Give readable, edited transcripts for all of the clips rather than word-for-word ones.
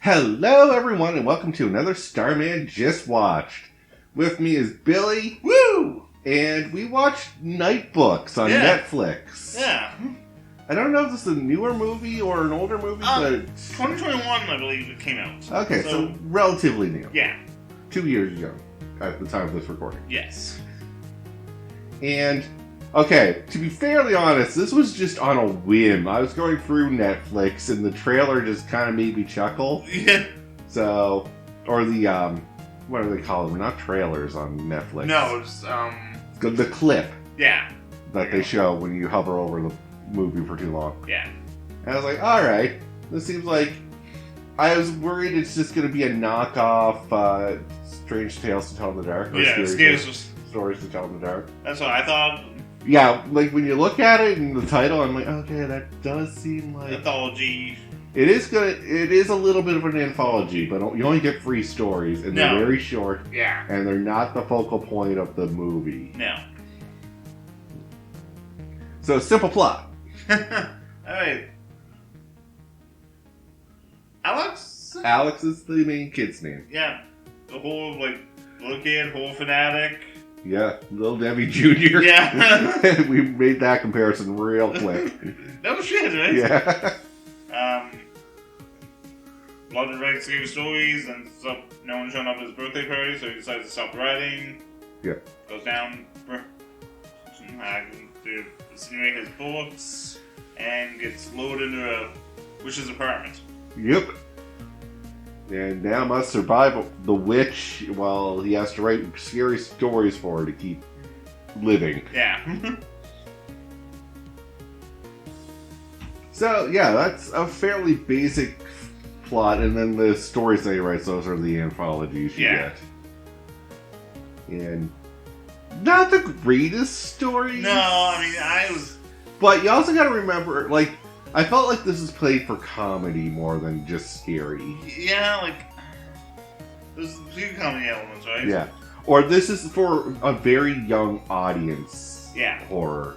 Hello, everyone, and welcome to another Starman Just Watched. With me is Billy. Woo! And we watched Night Books on Netflix. Yeah. I don't know if this is a newer movie or an older movie, but 2021, I believe it came out. Okay, so relatively new. Yeah. 2 years ago at the time of this recording. Yes. And, okay, to be fairly honest, this was just on a whim. I was going through Netflix, and the trailer just kind of made me chuckle. Yeah. So, or the, what do they call them? Not trailers on Netflix. No, it's, the clip. Yeah. That they show when you hover over the movie for too long. Yeah. And I was like, alright, this seems like... I was worried it's just going to be a knockoff Strange Tales to Tell in the Dark. Or Stories to Tell in the Dark. That's what I thought. Yeah, like when you look at it in the title, I'm like, okay, that does seem like... Anthology. It is a little bit of an anthology, but you only get 3 stories, and they're very short. Yeah. And they're not the focal point of the movie. No. So, simple plot. Alright. Alex is the main kid's name. Yeah. The whole, little kid, whole fanatic. Yeah, Little Debbie Jr. Yeah. We made that comparison real quick. No shit, right? Yeah. London writes scary stories, and no one showing up at his birthday party, so he decides to stop writing. Yeah. Goes down to insinuate his books, and gets loaded into a witch's apartment. Yep. And now must survive the witch while he has to write scary stories for her to keep living. Yeah. So, yeah, that's a fairly basic plot, and then the stories that he writes, those are the anthologies you get. And not the greatest stories. No, I mean, I was... But you also gotta remember, I felt like this is played for comedy more than just scary. Yeah, there's a few comedy elements, right? Yeah. Or this is for a very young audience. Yeah. Horror.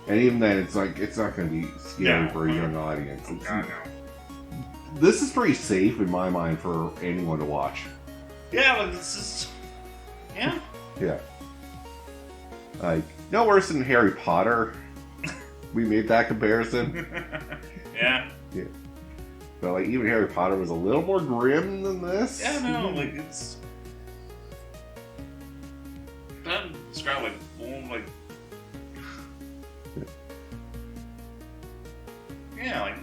And even then, it's not going to be scary for a young audience. No. This is pretty safe in my mind for anyone to watch. Yeah, it's just... Yeah. Yeah. No worse than Harry Potter. We made that comparison. Yeah. Yeah. But even Harry Potter was a little more grim than this. Yeah, no, it's... That described Yeah,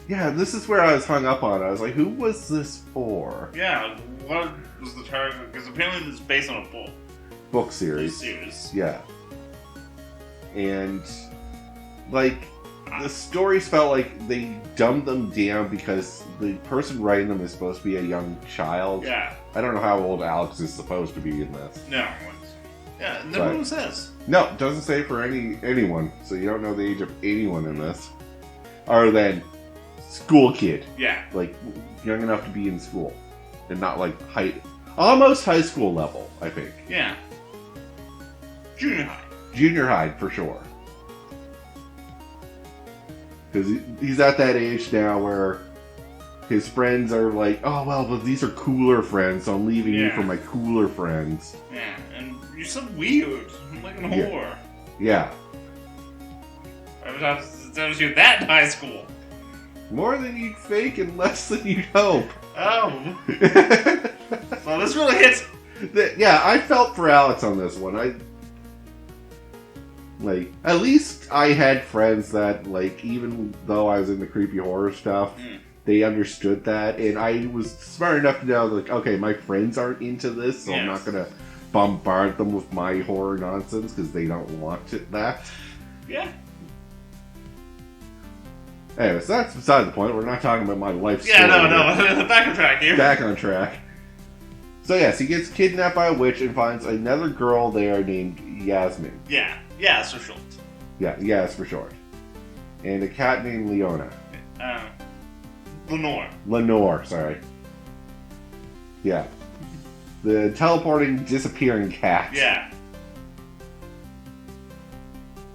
Yeah, this is where I was hung up on. I was like, who was this for? Yeah, what was the target? Because apparently it's based on a book series. Yeah. And, the stories felt like they dumbed them down because the person writing them is supposed to be a young child. Yeah. I don't know how old Alex is supposed to be in this. No. Yeah, no one says. No, it doesn't say for anyone, so you don't know the age of anyone in this. Other than school kid. Yeah. Young enough to be in school. And not almost high school level, I think. Yeah. Junior high. Junior high, for sure. Because he's at that age now where his friends are like, oh, well, but these are cooler friends, so I'm leaving you for my cooler friends. Yeah, and you're so weird. I'm like a whore. Yeah. I was you that in high school. More than you'd fake and less than you'd hope. Oh. So this really hits. Yeah, I felt for Alex on this one. At least I had friends that, even though I was in the creepy horror stuff, they understood that, and I was smart enough to know, okay, my friends aren't into this, so I'm not gonna bombard them with my horror nonsense, because they don't want that. Yeah. Anyway, so that's beside the point. We're not talking about my life story. Yeah, no. Back on track here. Back on track. So yes, he gets kidnapped by a witch and finds another girl there named Yasmin. Yeah, Yas for short. Yeah, Yas for short. And a cat named Leona. Lenore, sorry. Yeah. The teleporting, disappearing cat. Yeah.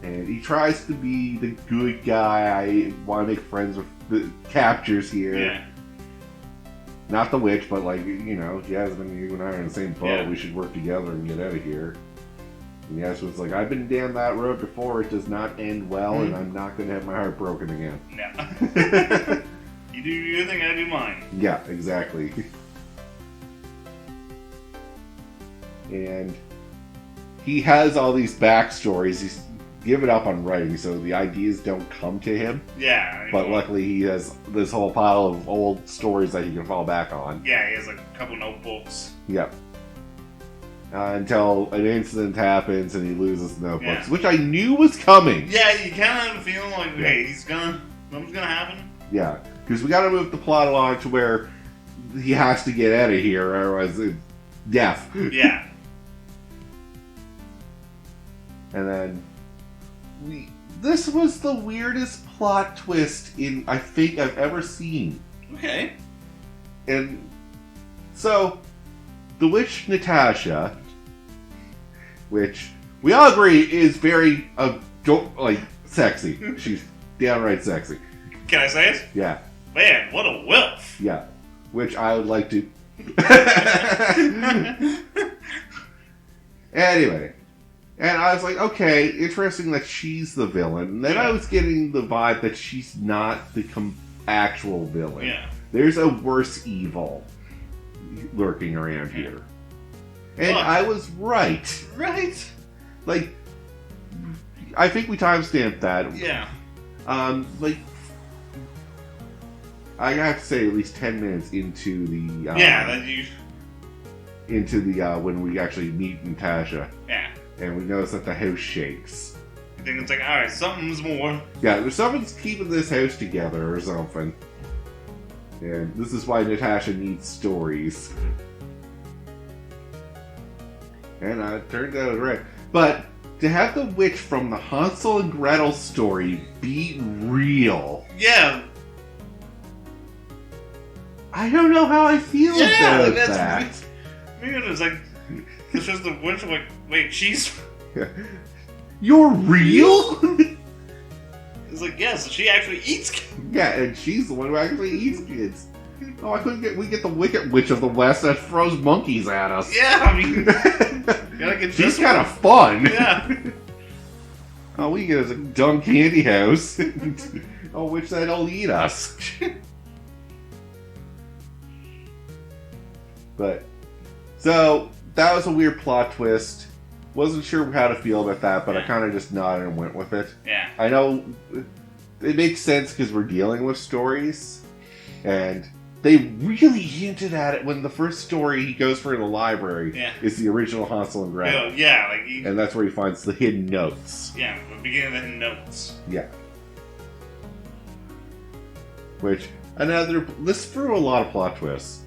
And he tries to be the good guy. I want to make friends with the captures here. Yeah. Not the witch, but like, Jasmine, you and I are in the same boat. Yeah. We should work together and get out of here. And Yasuo's like, I've been down that road before. It does not end well, and I'm not going to have my heart broken again. No. You do your thing, I do mine. Yeah, exactly. And he has all these backstories. He's given up on writing, so the ideas don't come to him. Yeah. But luckily, he has this whole pile of old stories that he can fall back on. Yeah, he has like a couple notebooks. Yep. Until an incident happens and he loses the notebooks, which I knew was coming. Yeah, you kind of have a feeling like, hey, something's gonna happen. Yeah, because we got to move the plot along to where he has to get out of here, otherwise it's death. Yeah. And then this was the weirdest plot twist I think I've ever seen. Okay. And so the witch Natasha, which we all agree is very sexy. She's downright sexy. Can I say it? Yeah. Man, what a wilf. Yeah. Which I would like to. Anyway. And I was like, okay, interesting that she's the villain. And then I was getting the vibe that she's not the actual villain. Yeah. There's a worse evil lurking around here. And I was right. Right. Like, I think we timestamped that. Yeah. I have to say at least 10 minutes into the... Into the, when we actually meet Natasha. Yeah. And we notice that the house shakes. I think it's like, alright, something's more. Yeah, someone's keeping this house together or something. And this is why Natasha needs stories. And it turned out right. But to have the witch from the Hansel and Gretel story be real. Yeah. I don't know how I feel about that. Weird. It's like, it's just the witch, like, wait, she's... You're real? It's like, yeah, so she actually eats kids. Yeah, and she's the one who actually eats kids. Oh, we get the Wicked Witch of the West that throws monkeys at us. Yeah, I mean, gotta get she's kind of fun. Yeah. All we get is a dumb candy house. Oh, which that'll eat us. But, so, that was a weird plot twist. Wasn't sure how to feel about that, but I kind of just nodded and went with it. Yeah. I know it makes sense because we're dealing with stories, and they really hinted at it when the first story he goes for in the library is the original Hansel and Gretel. Yeah, and that's where he finds the hidden notes. Yeah, the beginning of the hidden notes. Yeah. Which, this threw a lot of plot twists.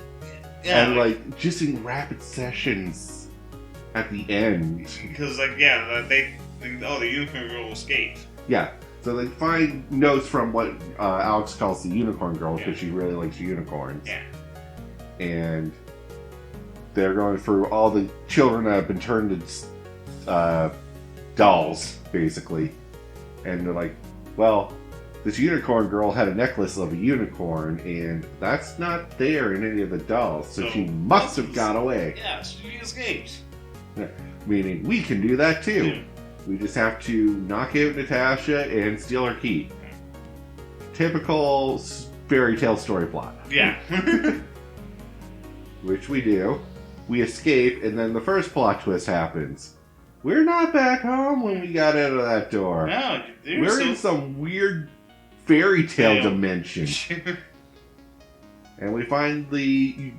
Yeah. And, just in rapid sessions at the end. Because, the unicorn girl escaped. Yeah. So they find notes from what Alex calls the unicorn girl because she really likes unicorns. Yeah. And they're going through all the children that have been turned into dolls, basically. And they're like, well, this unicorn girl had a necklace of a unicorn, and that's not there in any of the dolls, so she must have got away. Yeah, she escaped. Yeah. Meaning, we can do that too. Yeah. We just have to knock out Natasha and steal her key. Typical fairy tale story plot. Yeah. Which we do. We escape, and then the first plot twist happens. We're not back home when we got out of that door. No, we're in some weird fairy tale dimension. And we find the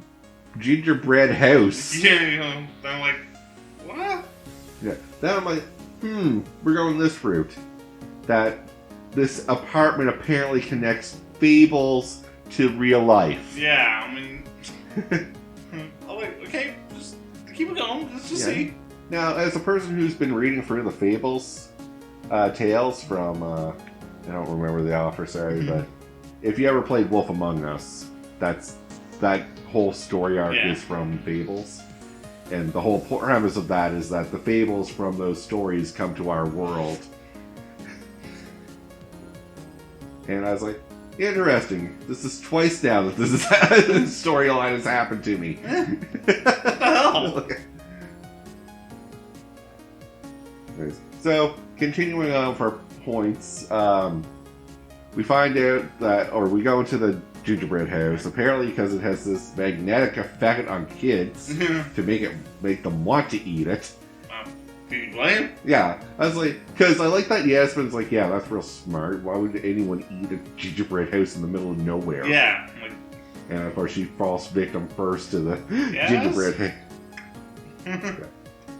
gingerbread house. Yeah, I'm like, what? Yeah. Then I'm like, we're going this route. That this apartment apparently connects fables to real life. Yeah, I mean... I'm like, okay, just keep it going. Let's just see. Now, as a person who's been reading through the fables tales from... I don't remember the author, sorry, but if you ever played Wolf Among Us, that whole story arc is from fables. And the whole premise of that is that the fables from those stories come to our world. And I was like, Interesting. This is twice now that this storyline has happened to me. What the hell? So, continuing on with our points, we find out that, or we go into the gingerbread house, apparently because it has this magnetic effect on kids to make them want to eat it. Can you blame? Yeah, I was like, because I like that Yasmin's like, yeah, that's real smart. Why would anyone eat a gingerbread house in the middle of nowhere? Yeah. Like, and of course, she falls victim first to the yes? gingerbread house.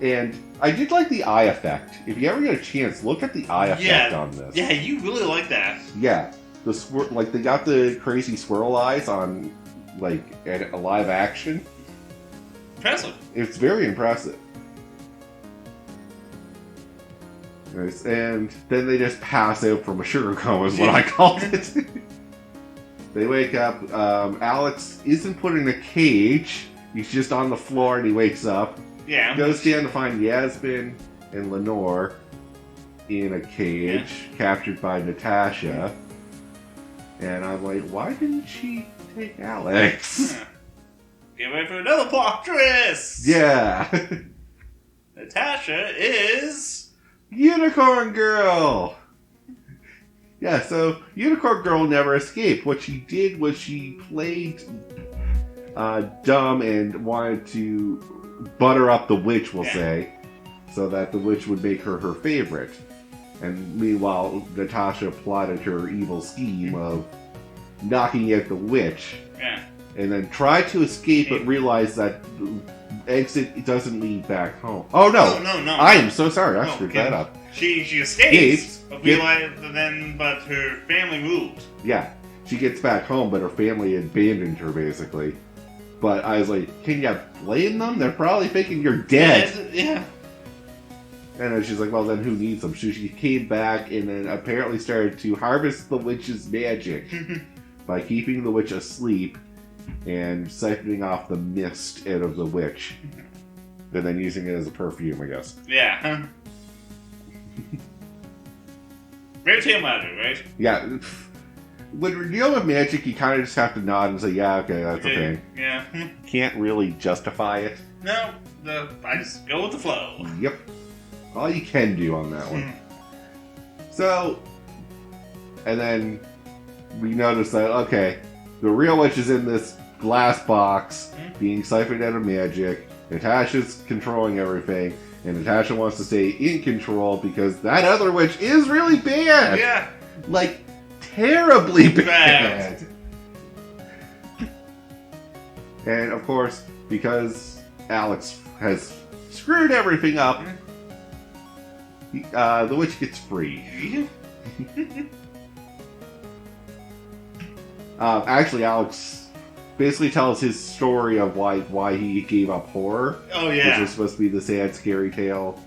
And I did like the eye effect. If you ever get a chance, look at the eye effect on this. Yeah, you really like that. Yeah, like they got the crazy swirl eyes on, like, a live action. Impressive. It's very impressive. Nice. And then they just pass out from a sugar coma is what I called it. They wake up. Alex isn't put in a cage. He's just on the floor and he wakes up. Yeah. Goes down to find Yasmin and Lenore in a cage, captured by Natasha. And I'm like, why didn't she take Alex? Get ready for another plot twist! Yeah. Natasha is... Unicorn Girl! Yeah, so Unicorn Girl never escaped. What she did was she played dumb and wanted to butter up the witch, we'll say, so that the witch would make her her favorite. And meanwhile, Natasha plotted her evil scheme of knocking out the witch. Yeah. And then tried to escape, but realized that the exit doesn't lead back home. Oh, no! No. I am so sorry, I screwed that up. She escapes, but her family moved. Yeah, she gets back home, but her family abandoned her, basically. But I was like, can you blame them? They're probably thinking you're dead. Yeah. And then she's like, well, then who needs them? So she came back and then apparently started to harvest the witch's magic by keeping the witch asleep and siphoning off the mist out of the witch. And then using it as a perfume, I guess. Yeah. Great tail magic, right? Yeah. When you're dealing with magic, you kind of just have to nod and say, yeah, okay, that's okay. Yeah. Can't really justify it. No, I just go with the flow. Yep. All you can do on that one. So, and then we notice that, okay, the real witch is in this glass box, being siphoned out of magic. Natasha's controlling everything, and Natasha wants to stay in control because that other witch is really bad. Yeah. Like, terribly bad. And of course, because Alex has screwed everything up, the witch gets free. Actually, Alex basically tells his story of why he gave up horror. Oh yeah, which was supposed to be the sad, scary tale.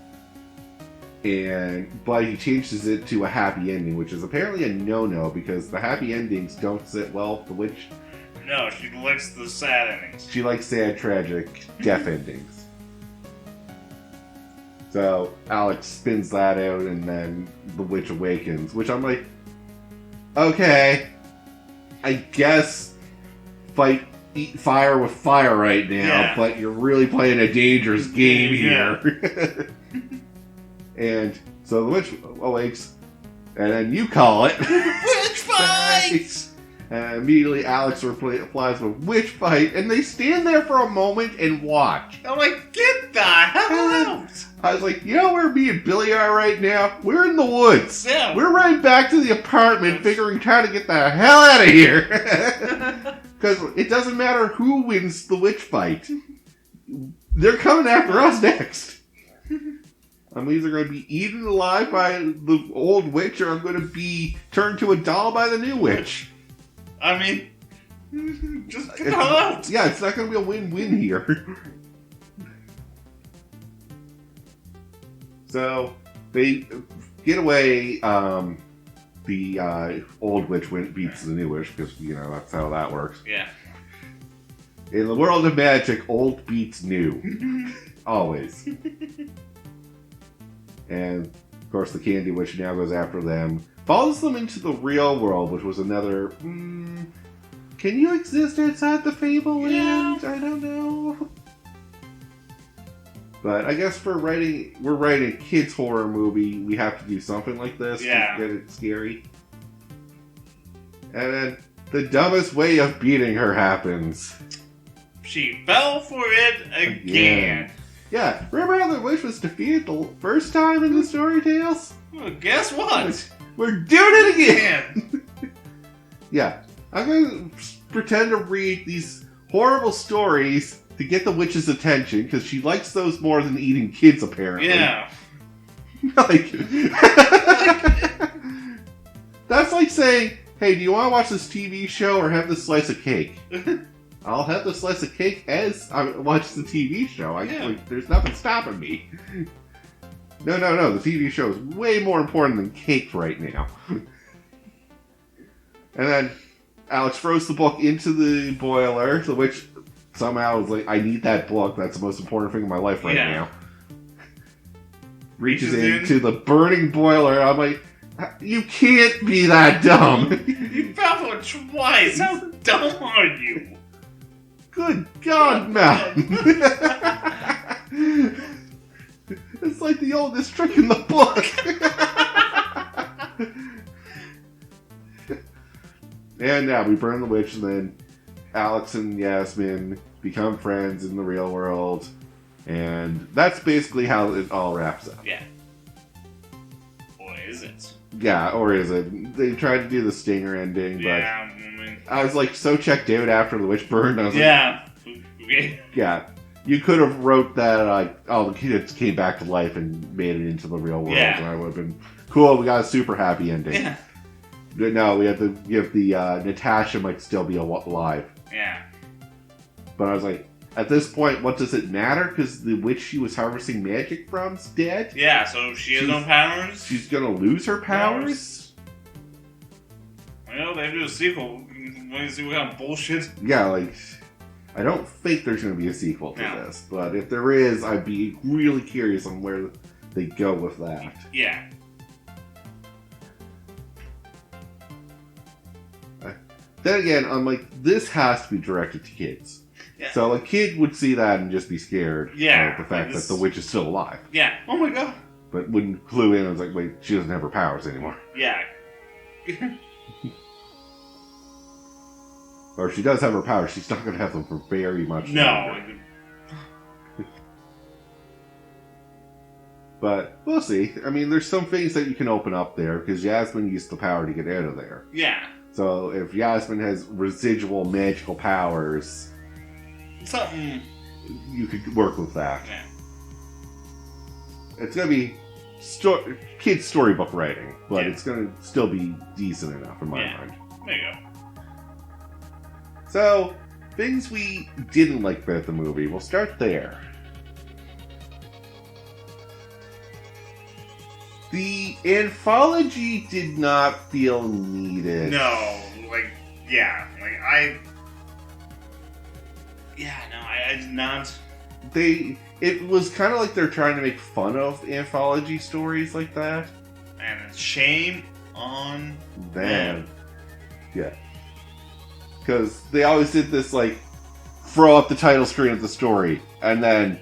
But he changes it to a happy ending, which is apparently a no-no because the happy endings don't sit well with the witch. No, she likes the sad endings. She likes sad, tragic death endings. So Alex spins that out, and then the witch awakens, which I'm like, okay, I guess eat fire with fire right now, but you're really playing a dangerous game here. And so the witch awakes, and then you call it witch fight! And immediately Alex replies with witch fight, and they stand there for a moment and watch. I'm like, get the hell out! I was like, you know where me and Billy are right now? We're in the woods. Yeah. We're running back to the apartment, figuring how to get the hell out of here. Because it doesn't matter who wins the witch fight. They're coming after us next. I'm either going to be eaten alive by the old witch, or I'm going to be turned to a doll by the new witch. I mean, just get the hell out. Yeah, it's not going to be a win-win here. So, they get away. The old witch beats the new witch, because, you know, that's how that works. Yeah. In the world of magic, old beats new. Always. And, of course, the Candy Witch now goes after them. follows them into the real world, which was another. Can you exist outside the Fable land? I don't know. But I guess we're writing a kids horror movie. We have to do something like this to get it scary. And then the dumbest way of beating her happens. She fell for it again. Yeah, remember how the witch was defeated the first time in the story tales? Well, guess what? We're doing it again! Yeah, I'm going to pretend to read these horrible stories to get the witch's attention, because she likes those more than eating kids, apparently. Yeah. Like, that's like saying, hey, do you want to watch this TV show or have this slice of cake? I'll have the slice of cake as I watch the TV show. Like, there's nothing stopping me. No. The TV show is way more important than cake right now. And then Alex throws the book into the boiler, the witch somehow is like, I need that book. That's the most important thing in my life right now. Reaches into the burning boiler. I'm like, you can't be that dumb. You fell for it twice. How dumb are you? Good God, Matt. It's like the oldest trick in the book. And now we burn the witch, and then Alex and Yasmin become friends in the real world. And that's basically how it all wraps up. Yeah. Or is it? Yeah, or is it? They tried to do the stinger ending, but I mean, I was like so checked out after the witch burned. I was like, yeah. You could have wrote that like, oh, the kids came back to life and made it into the real world, and I would have been cool. We got a super happy ending. Yeah. But no, we had to give the Natasha might still be alive. Yeah. But I was like, at this point, what does it matter? Because the witch she was harvesting magic from's dead. Yeah, so she has no powers. She's gonna lose her powers. Well, they do a sequel. Want to see what kind of bullshit? Yeah, like, I don't think there's gonna be a sequel to this, but if there is, I'd be really curious on where they go with that. Yeah. Then again, I'm like, this has to be directed to kids. Yeah. So a kid would see that and just be scared of the fact that the witch is still alive. Yeah. Oh my god. But wouldn't clue in, I was like, wait, she doesn't have her powers anymore. Yeah. Or if she does have her powers, she's not going to have them for very much longer. But we'll see. I mean, there's some things that you can open up there, because Yasmin used the power to get out of there. Yeah. So if Yasmin has residual magical powers, something you could work with that. Yeah. It's going to be kids' storybook writing, but it's going to still be decent enough in my mind. There you go. So, things we didn't like about the movie. We'll start there. The anthology did not feel needed. No, I did not. It was kind of like they're trying to make fun of anthology stories like that. And shame on them. Yeah. Because they always did this, like, throw up the title screen of the story, and then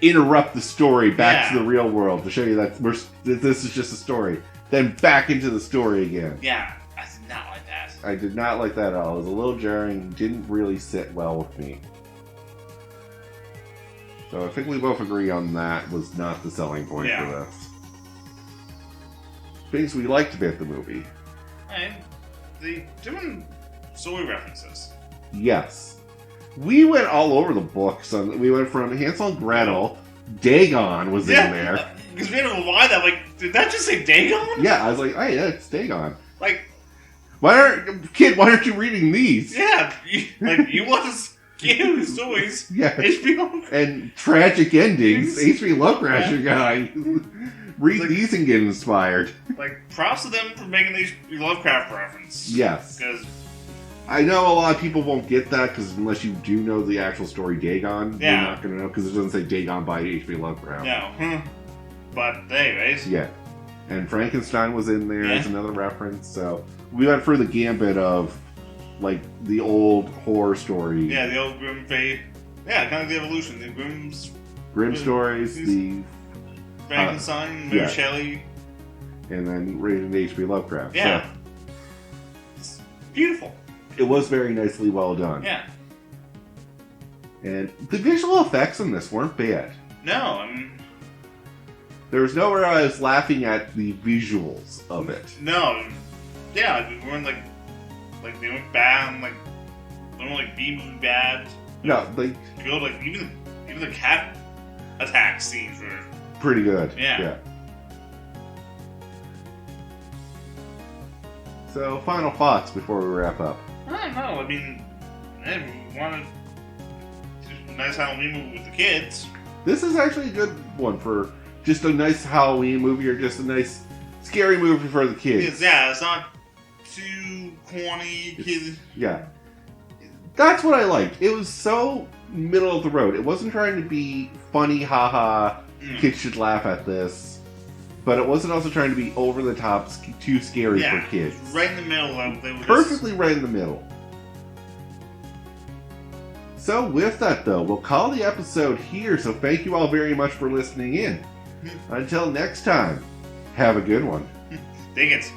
interrupt the story back to the real world to show you that this is just a story. Then back into the story again. Yeah, I did not like that. I did not like that at all. It was a little jarring, didn't really sit well with me. So I think we both agree on that was not the selling point for this. Things we liked about the movie. And the different story references. Yes. We went all over the books. We went from Hansel and Gretel, Dagon was in there. Because we didn't know why that. Like, did that just say Dagon? Yeah, I was like, hey, yeah, it's Dagon. Like, why aren't you reading these? Yeah, you want to skew stories. Yeah. HBO. And tragic endings. H.P. Lovecraft guy. Read these and get inspired. Like, props to them for making these Lovecraft reference. Yes. Because I know a lot of people won't get that, because unless you do know the actual story Dagon, you're not going to know, because it doesn't say Dagon by H.P. Lovecraft. No. But anyways. Yeah. And Frankenstein was in there as Yeah. another reference. So we went through the gambit of like the old horror story. Yeah, the old Grimm fate. Yeah, kind of the evolution. The Grimm stories, the Frankenstein, Mary yeah. Shelley. and then rated H.P. Lovecraft. Yeah. So It's beautiful. it was very nicely well done. Yeah. And the visual effects in this weren't bad. No, I mean, There was nowhere I was laughing at the visuals of it. no. Yeah, they weren't like they weren't bad, like they weren't like B-movie bad. No, like Good, like even the cat attack scenes were. pretty good. Yeah. So, final thoughts before we wrap up. I don't know. I mean, we wanted a nice Halloween movie with the kids. This is actually a good one for just a nice Halloween movie or just a nice scary movie for the kids. Yeah, it's not too corny. Kids. Yeah. That's what I liked. It was so middle of the road. It wasn't trying to be funny, haha, kids should laugh at this. But it wasn't also trying to be over the top, too scary for kids. Right in the middle. They were Perfectly right in the middle. So with that though, we'll call the episode here, so thank you all very much for listening in. Until next time, have a good one. Dig it.